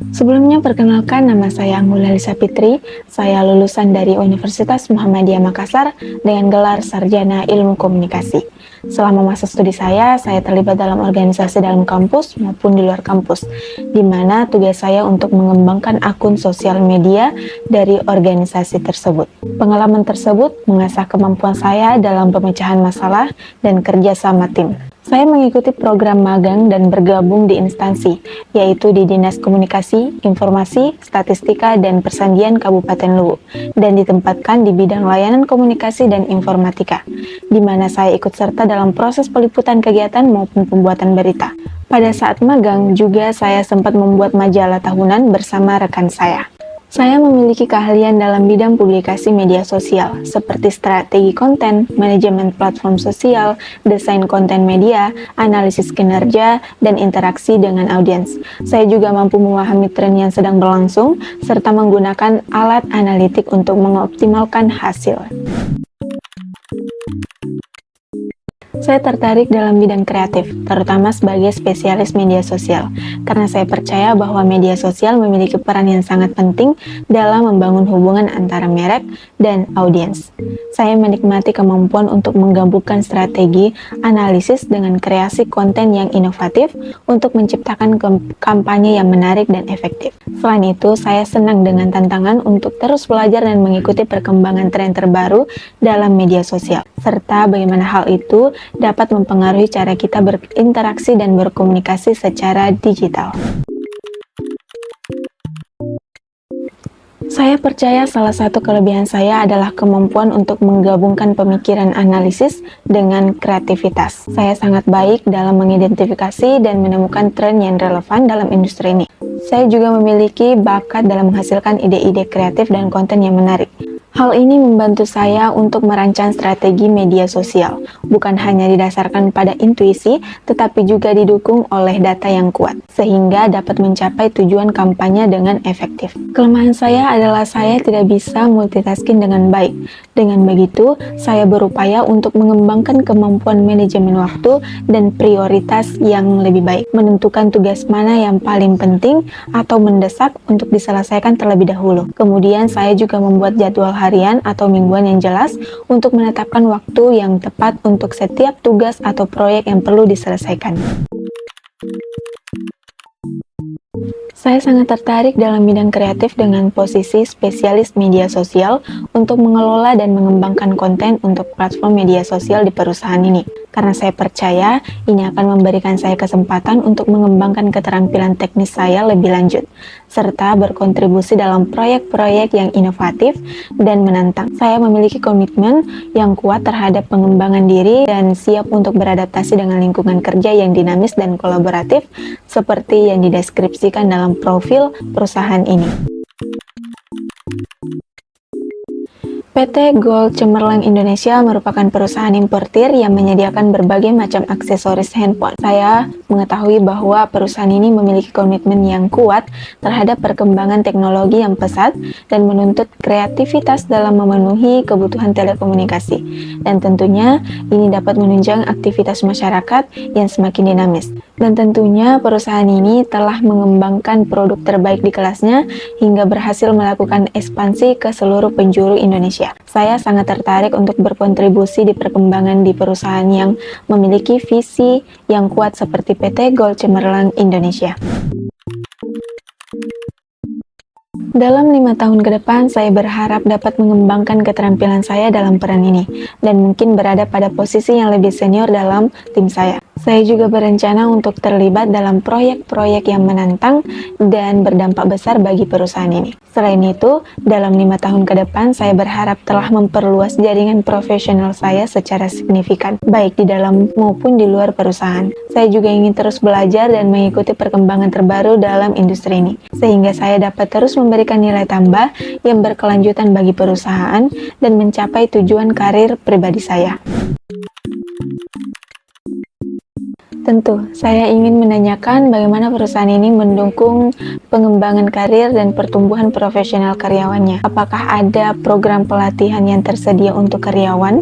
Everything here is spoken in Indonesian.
Sebelumnya perkenalkan, nama saya Anggula Lisa Fitri. Saya lulusan dari Universitas Muhammadiyah Makassar dengan gelar Sarjana Ilmu Komunikasi. Selama masa studi saya terlibat dalam organisasi dalam kampus maupun di luar kampus, di mana tugas saya untuk mengembangkan akun sosial media dari organisasi tersebut. Pengalaman tersebut mengasah kemampuan saya dalam pemecahan masalah dan kerja sama tim. Saya mengikuti program magang dan bergabung di instansi, yaitu di Dinas Komunikasi, Informasi, Statistika, dan Persandian Kabupaten Luwu, dan ditempatkan di bidang layanan komunikasi dan informatika, di mana saya ikut serta dalam proses peliputan kegiatan maupun pembuatan berita. Pada saat magang, juga saya sempat membuat majalah tahunan bersama rekan saya. Saya memiliki keahlian dalam bidang publikasi media sosial, seperti strategi konten, manajemen platform sosial, desain konten media, analisis kinerja, dan interaksi dengan audiens. Saya juga mampu memahami tren yang sedang berlangsung, serta menggunakan alat analitik untuk mengoptimalkan hasil. Saya tertarik dalam bidang kreatif, terutama sebagai spesialis media sosial, karena saya percaya bahwa media sosial memiliki peran yang sangat penting dalam membangun hubungan antara merek dan audiens. Saya menikmati kemampuan untuk menggabungkan strategi analisis dengan kreasi konten yang inovatif untuk menciptakan kampanye yang menarik dan efektif. Selain itu, saya senang dengan tantangan untuk terus belajar dan mengikuti perkembangan tren terbaru dalam media sosial, serta bagaimana hal itu dapat mempengaruhi cara kita berinteraksi dan berkomunikasi secara digital. Saya percaya salah satu kelebihan saya adalah kemampuan untuk menggabungkan pemikiran analisis dengan kreativitas. Saya sangat baik dalam mengidentifikasi dan menemukan tren yang relevan dalam industri ini. Saya juga memiliki bakat dalam menghasilkan ide-ide kreatif dan konten yang menarik. Hal ini membantu saya untuk merancang strategi media sosial, bukan hanya didasarkan pada intuisi, tetapi juga didukung oleh data yang kuat, sehingga dapat mencapai tujuan kampanye dengan efektif. Kelemahan saya adalah saya tidak bisa multitasking dengan baik. Dengan begitu, saya berupaya untuk mengembangkan kemampuan manajemen waktu dan prioritas yang lebih baik, menentukan tugas mana yang paling penting atau mendesak untuk diselesaikan terlebih dahulu. Kemudian saya juga membuat jadwal harian atau mingguan yang jelas untuk menetapkan waktu yang tepat untuk setiap tugas atau proyek yang perlu diselesaikan. Saya sangat tertarik dalam bidang kreatif dengan posisi spesialis media sosial untuk mengelola dan mengembangkan konten untuk platform media sosial di perusahaan ini. Karena saya percaya ini akan memberikan saya kesempatan untuk mengembangkan keterampilan teknis saya lebih lanjut, serta berkontribusi dalam proyek-proyek yang inovatif dan menantang. Saya memiliki komitmen yang kuat terhadap pengembangan diri dan siap untuk beradaptasi dengan lingkungan kerja yang dinamis dan kolaboratif seperti yang dideskripsikan dalam profil perusahaan ini. PT Gold Cemerlang Indonesia merupakan perusahaan importir yang menyediakan berbagai macam aksesoris handphone. Saya mengetahui bahwa perusahaan ini memiliki komitmen yang kuat terhadap perkembangan teknologi yang pesat dan menuntut kreativitas dalam memenuhi kebutuhan telekomunikasi. Dan tentunya ini dapat menunjang aktivitas masyarakat yang semakin dinamis. Dan tentunya perusahaan ini telah mengembangkan produk terbaik di kelasnya hingga berhasil melakukan ekspansi ke seluruh penjuru Indonesia. Saya sangat tertarik untuk berkontribusi di perkembangan di perusahaan yang memiliki visi yang kuat seperti PT Gold Cemerlang Indonesia. Dalam 5 tahun ke depan, saya berharap dapat mengembangkan keterampilan saya dalam peran ini, dan mungkin berada pada posisi yang lebih senior dalam tim saya. Saya juga berencana untuk terlibat dalam proyek-proyek yang menantang dan berdampak besar bagi perusahaan ini. Selain itu, dalam 5 tahun ke depan, saya berharap telah memperluas jaringan profesional saya secara signifikan, baik di dalam maupun di luar perusahaan. Saya juga ingin terus belajar dan mengikuti perkembangan terbaru dalam industri ini, sehingga saya dapat terus memberikan nilai tambah yang berkelanjutan bagi perusahaan dan mencapai tujuan karir pribadi saya. Tentu, saya ingin menanyakan bagaimana perusahaan ini mendukung pengembangan karir dan pertumbuhan profesional karyawannya. Apakah ada program pelatihan yang tersedia untuk karyawan?